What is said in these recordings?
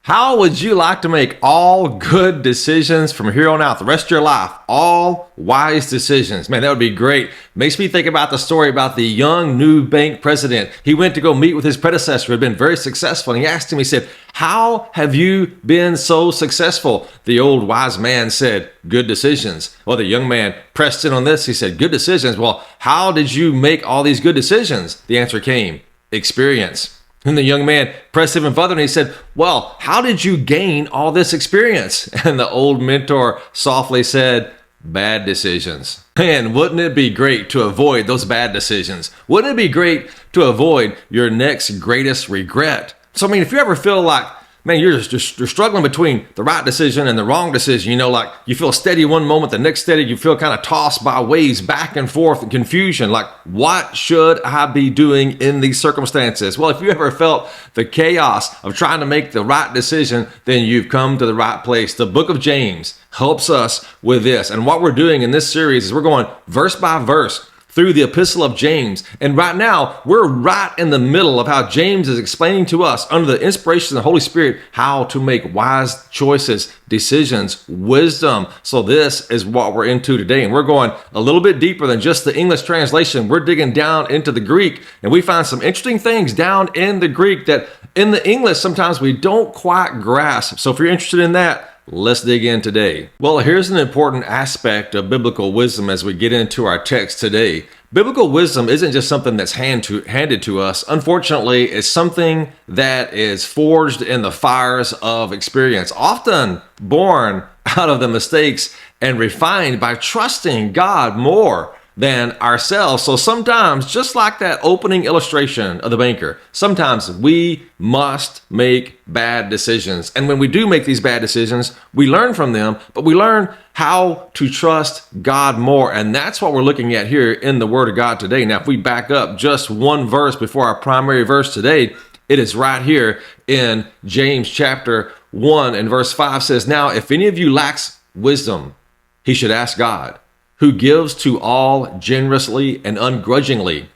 How would you like to make all good decisions from here on out, the rest of your life? All wise decisions. Man, that would be great. Makes me think about the story about the young new bank president. He went to go meet with his predecessor who had been very successful. And he asked him, he said, "How have you been so successful?" The old wise man said, "Good decisions." Well, the young man pressed in on this. He said, "Good decisions. Well, how did you make all these good decisions?" The answer came, experience. And the young man pressed even further and he said, "Well, how did you gain all this experience?" And the old mentor softly said, "Bad decisions." Man, wouldn't it be great to avoid those bad decisions? Wouldn't it be great to avoid your next greatest regret? So, I mean, if you ever feel like, man, you're struggling between the right decision and the wrong decision, like you feel steady one moment, the next steady, you feel kind of tossed by waves back and forth and confusion. Like, what should I be doing in these circumstances? Well, if you ever felt the chaos of trying to make the right decision, then you've come to the right place. The book of James helps us with this. And what we're doing in this series is we're going verse by verse through the epistle of James. And right now, we're right in the middle of how James is explaining to us, under the inspiration of the Holy Spirit, how to make wise choices, decisions, wisdom. So this is what we're into today. And we're going a little bit deeper than just the English translation. We're digging down into the Greek, and we find some interesting things down in the Greek that in the English, sometimes we don't quite grasp. So if you're interested in that, let's dig in today. Well, here's an important aspect of biblical wisdom as we get into our text today. Biblical wisdom isn't just something that's handed to us. Unfortunately, it's something that is forged in the fires of experience, often born out of the mistakes and refined by trusting God more than ourselves. So sometimes, just like that opening illustration of the banker, sometimes we must make bad decisions. And when we do make these bad decisions, we learn from them, but we learn how to trust God more. And that's what we're looking at here in the Word of God today. Now, if we back up just one verse before our primary verse today, it is right here in James chapter 1 and verse 5 says, "Now, if any of you lacks wisdom, he should ask God, who gives to all generously and ungrudgingly,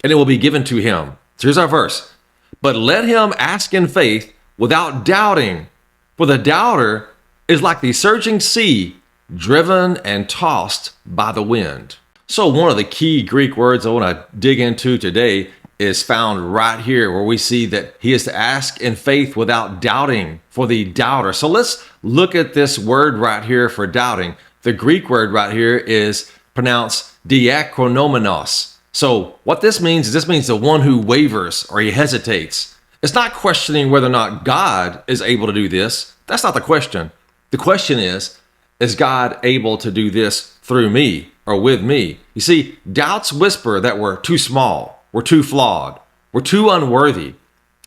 and it will be given to him." So here's our verse. "But let him ask in faith without doubting, for the doubter is like the surging sea, driven and tossed by the wind." So one of the key Greek words I want to dig into today is found right here, where we see that he is to ask in faith without doubting, for the doubter. So let's look at this word right here for doubting. The Greek word right here is pronounced diakrinomenos. So what this means is the one who wavers or he hesitates. It's not questioning whether or not God is able to do this. That's not the question. The question is God able to do this through me or with me? You see, doubts whisper that we're too small, we're too flawed, we're too unworthy.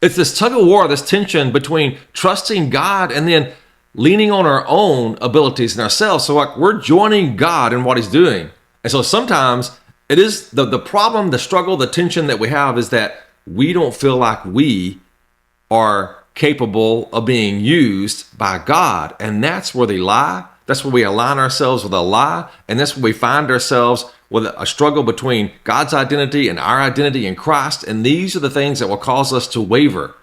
It's this tug of war, this tension between trusting God and then leaning on our own abilities and ourselves. So like we're joining God in what he's doing. And so sometimes it is the problem, the struggle, the tension that we have is that we don't feel like we are capable of being used by God. And that's where they lie. That's where we align ourselves with a lie. And that's where we find ourselves with a struggle between God's identity and our identity in Christ. And these are the things that will cause us to waver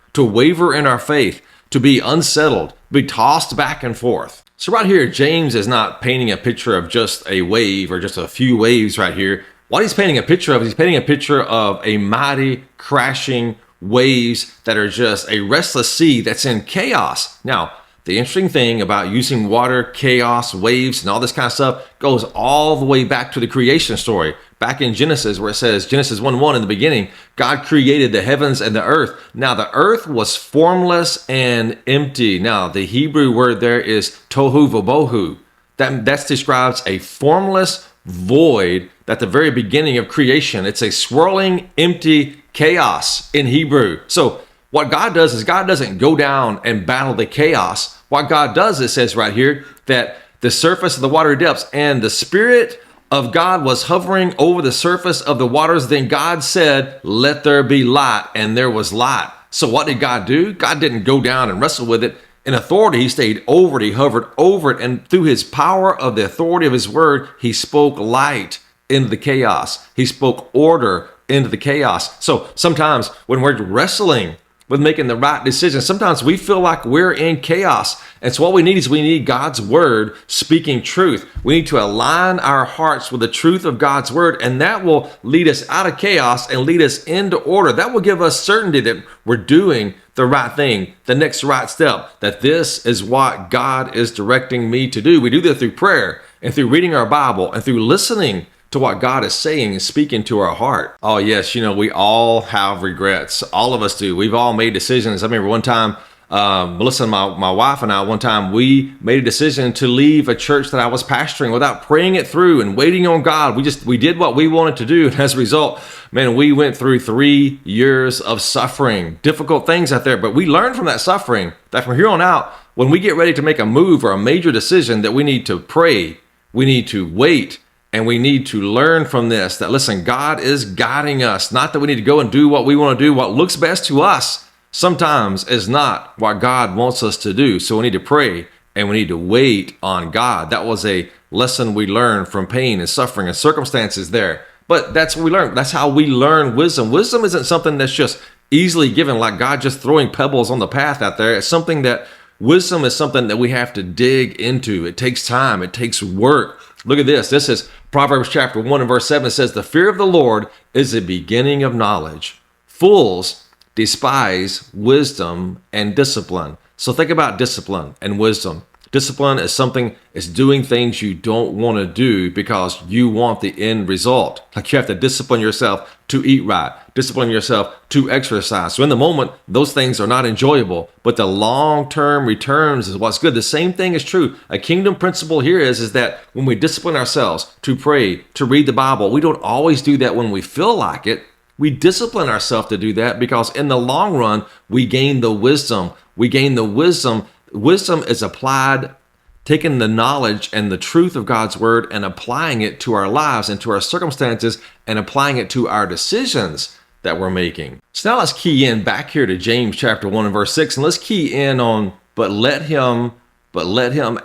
in our faith, to be unsettled, be tossed back and forth. So right here, James is not painting a picture of just a wave or just a few waves right here. What he's painting a picture of is he's painting a picture of a mighty crashing waves that are just a restless sea that's in chaos. Now, the interesting thing about using water, chaos, waves, and all this kind of stuff goes all the way back to the creation story. Back in Genesis, where it says, Genesis 1:1, in the beginning, God created the heavens and the earth. Now, the earth was formless and empty. Now, the Hebrew word there is tohu, va-bohu. That describes a formless void at the very beginning of creation. It's a swirling, empty chaos in Hebrew. So, what God does is God doesn't go down and battle the chaos. What God does, it says right here, that the surface of the water depths and the Spirit of God was hovering over the surface of the waters. Then God said, "Let there be light," and there was light. So what did God do? God didn't go down and wrestle with it. In authority, he stayed over it, he hovered over it, and through his power of the authority of his word, he spoke light into the chaos. He spoke order into the chaos. So sometimes when we're wrestling with making the right decision. Sometimes we feel like we're in chaos. And so what we need God's word speaking truth. We need to align our hearts with the truth of God's word, and that will lead us out of chaos and lead us into order. That will give us certainty that we're doing the right thing, the next right step, that this is what God is directing me to do. We do that through prayer and through reading our Bible and through listening to what God is saying and speaking to our heart. Oh yes, we all have regrets. All of us do. We've all made decisions. I remember one time, Melissa, my wife and I, one time we made a decision to leave a church that I was pastoring without praying it through and waiting on God. We did what we wanted to do. And as a result, man, we went through 3 years of suffering, difficult things out there. But we learned from that suffering that from here on out, when we get ready to make a move or a major decision, that we need to pray, we need to wait, and we need to learn from this, that listen, God is guiding us. Not that we need to go and do what we want to do. What looks best to us sometimes is not what God wants us to do. So we need to pray and we need to wait on God. That was a lesson we learned from pain and suffering and circumstances there. But that's what we learned. That's how we learn wisdom. Wisdom isn't something that's just easily given, like God just throwing pebbles on the path out there. It's something that wisdom is something that we have to dig into. It takes time. It takes work. Look at this. This is Proverbs chapter 1 and verse 7. It says, "The fear of the Lord is the beginning of knowledge. Fools despise wisdom and discipline." So think about discipline and wisdom. Discipline is doing things you don't want to do because you want the end result. Like you have to discipline yourself to eat right, discipline yourself to exercise. So in the moment, those things are not enjoyable, but the long-term returns is what's good. The same thing is true. A kingdom principle here is that when we discipline ourselves to pray, to read the Bible, we don't always do that when we feel like it. We discipline ourselves to do that because in the long run, we gain the wisdom. We gain the wisdom. Wisdom is applied, taking the knowledge and the truth of God's word and applying it to our lives and to our circumstances and applying it to our decisions that we're making. So now let's key in back here to James chapter 1 and verse 6, and let's key in on, but let him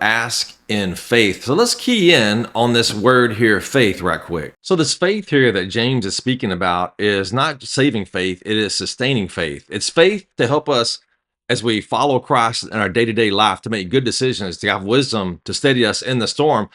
ask in faith. So let's key in on this word here, faith, right quick. So this faith here that James is speaking about is not saving faith, it is sustaining faith. It's faith to help us as we follow Christ in our day-to-day life, to make good decisions, to have wisdom, to steady us in the storm.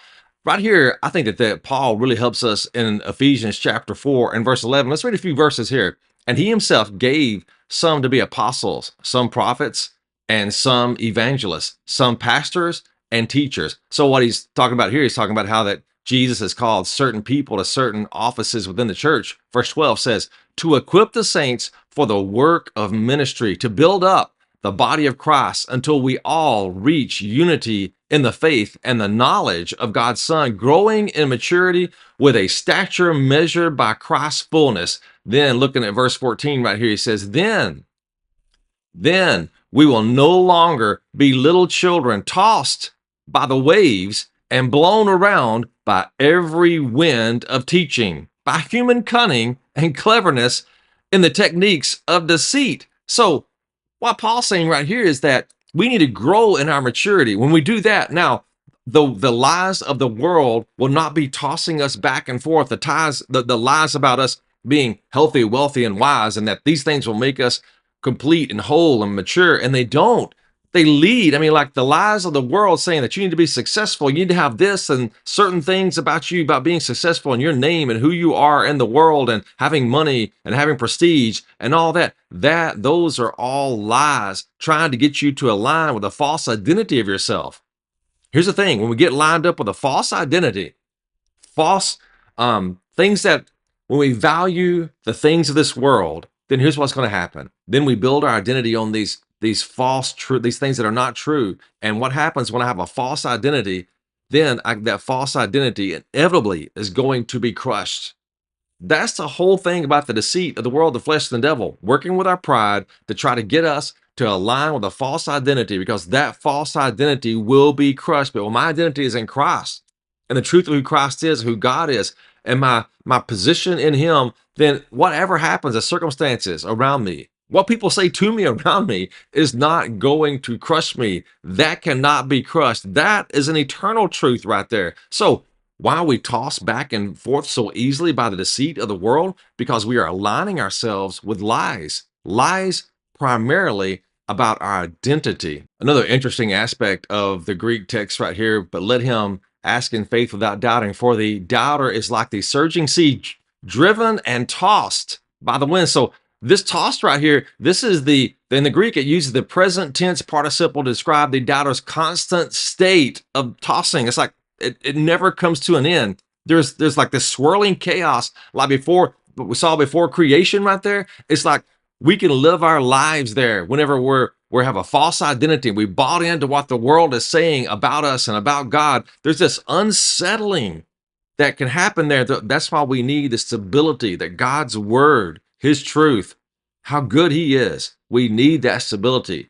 Right here, I think that Paul really helps us in Ephesians chapter 4 and verse 11. Let's read a few verses here. "And he himself gave some to be apostles, some prophets, and some evangelists, some pastors and teachers." So what he's talking about here, he's talking about how that Jesus has called certain people to certain offices within the church. Verse 12 says, "To equip the saints for the work of ministry, to build up the body of Christ until we all reach unity in the faith and the knowledge of God's Son, growing in maturity with a stature measured by Christ's fullness." Then looking at verse 14 right here, he says, Then we will no longer be little children tossed by the waves and blown around by every wind of teaching, by human cunning and cleverness in the techniques of deceit. So what Paul's saying right here is that we need to grow in our maturity. When we do that, now the lies of the world will not be tossing us back and forth. The lies about us being healthy, wealthy, and wise, and that these things will make us complete and whole and mature, and they don't. They lead. I mean, like the lies of the world saying that you need to be successful, you need to have this and certain things about you, about being successful and your name and who you are in the world and having money and having prestige and all that. Those are all lies trying to get you to align with a false identity of yourself. Here's the thing. When we get lined up with a false identity, false things that when we value the things of this world, then here's what's going to happen. Then we build our identity on these false truth, these things that are not true. And what happens when I have a false identity, then that false identity inevitably is going to be crushed. That's the whole thing about the deceit of the world, the flesh, and the devil, working with our pride to try to get us to align with a false identity, because that false identity will be crushed. But when my identity is in Christ and the truth of who Christ is, who God is, and my position in him, then whatever happens, the circumstances around me, what people say to me around me is not going to crush me. That cannot be crushed. That is an eternal truth right there. So why are we tossed back and forth so easily by the deceit of the world? Because we are aligning ourselves with lies. Lies primarily about our identity. Another interesting aspect of the Greek text right here, but let him ask in faith without doubting, for the doubter is like the surging sea, driven and tossed by the wind. So this tossed right here, this is in the Greek, it uses the present tense participle to describe the doubter's constant state of tossing. It's like it never comes to an end. There's like this swirling chaos, like before, what we saw before creation right there. It's like we can live our lives there whenever we have a false identity. We bought into what the world is saying about us and about God. There's this unsettling that can happen there. That's why we need the stability that God's word, his truth, how good he is. We need that stability.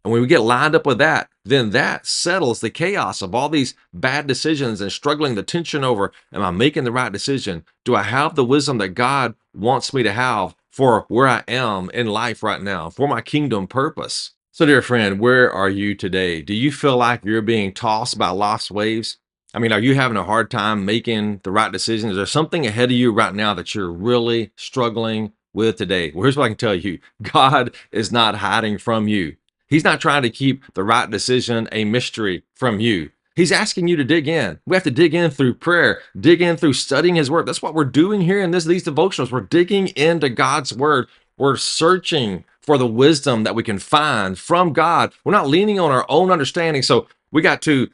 And when we get lined up with that, then that settles the chaos of all these bad decisions and struggling the tension over, am I making the right decision? Do I have the wisdom that God wants me to have for where I am in life right now, for my kingdom purpose? So, dear friend, where are you today? Do you feel like you're being tossed by life's waves? I mean, are you having a hard time making the right decisions? Is there something ahead of you right now that you're really struggling with today? Well, here's what I can tell you. God is not hiding from you. He's not trying to keep the right decision a mystery from you. He's asking you to dig in. We have to dig in through prayer, dig in through studying his word. That's what we're doing here in these devotionals. We're digging into God's word. We're searching for the wisdom that we can find from God. We're not leaning on our own understanding. So we got to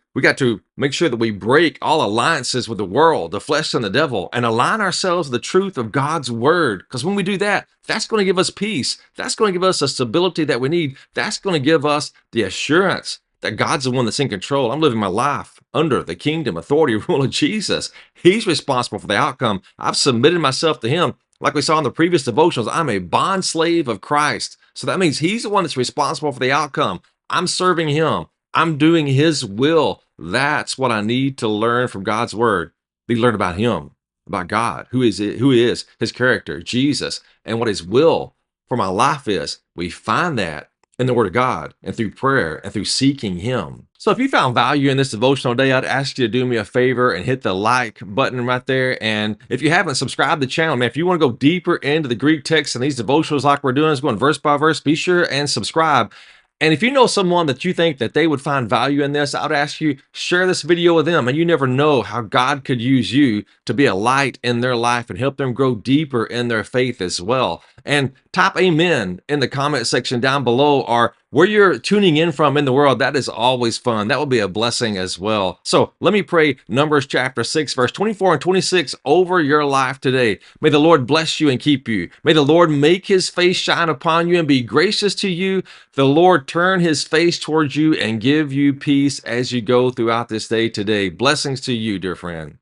make sure that we break all alliances with the world, the flesh and the devil, and align ourselves with the truth of God's word. Because when we do that, that's going to give us peace. That's going to give us the stability that we need. That's going to give us the assurance that God's the one that's in control. I'm living my life under the kingdom, authority, rule of Jesus. He's responsible for the outcome. I've submitted myself to him. Like we saw in the previous devotionals, I'm a bond slave of Christ. So that means he's the one that's responsible for the outcome. I'm serving him. I'm doing his will. That's what I need to learn from God's word. Be learn about him, about God, who he is, his character, Jesus, and what his will for my life is. We find that in the word of God and through prayer and through seeking him. So if you found value in this devotional today, I'd ask you to do me a favor and hit the like button right there. And if you haven't subscribed to the channel, man, if you want to go deeper into the Greek text and these devotionals like we're doing, is going verse by verse, be sure and subscribe. And if you know someone that you think that they would find value in this, I would ask you, share this video with them. And you never know how God could use you to be a light in their life and help them grow deeper in their faith as well. And type amen in the comment section down below, or where you're tuning in from in the world. That is always fun. That will be a blessing as well. So let me pray Numbers chapter 6, verse 24 and 26 over your life today. May the Lord bless you and keep you. May the Lord make his face shine upon you and be gracious to you. The Lord turn his face towards you and give you peace as you go throughout this day today. Blessings to you, dear friend.